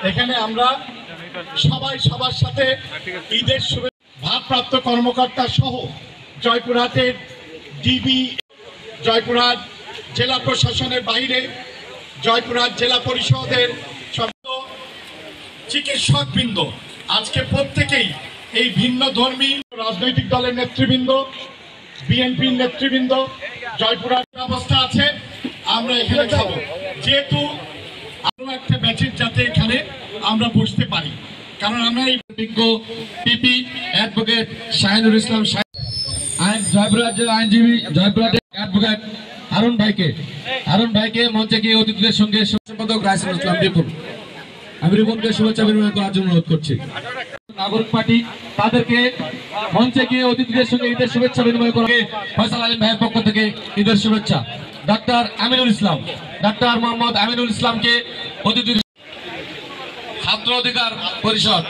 এখানে আমরা সবাই সবার সাথে ঈদের শুভেচ্ছা ভারপ্রাপ্ত কর্মকর্তা সহ জয়পুরহাটের ডিবি, জয়পুরহাট জেলা প্রশাসনের বাইরে জয়পুরহাট জেলা পরিষদের চিকিৎসকবৃন্দ, আজকে প্রত্যেকেই এই ভিন্ন ধর্মী রাজনৈতিক দলের নেতৃবৃন্দ, বিএনপির নেতৃবৃন্দ, জয়পুরহাট ব্যবস্থা আছে। আমরা এখানে যাব যেহেতু আরো একটা ব্যাচের যাতে এখানে আমরা বসতে পারি, কারণ আমরা এই বিজ্ঞ পিপি অ্যাডভোকেট শাহিনুর ইসলাম জয়পুরহাট জেলা আইনজীবী, জয়পুরহাটের অ্যাডভোকেট হারুন ভাইকে মঞ্চে গিয়ে অতিথিদের সঙ্গে সম্পাদক রাইসুল ইসলাম বিপুল, আমি রিপনকে শুভেচ্ছা বিনিময় করার জন্য অনুরোধ করছি। নাগরিক পার্টি তাদেরকে মঞ্চে গিয়ে অতিথিদের সঙ্গে ঈদের শুভেচ্ছা বিনিময় করা। ফয়সাল আলীম ভাইয়ের পক্ষ থেকে ঈদের শুভেচ্ছা। ডাক্তার মোহাম্মদ আমিনুল ইসলামকে অতিথি। ছাত্র অধিকার পরিষদ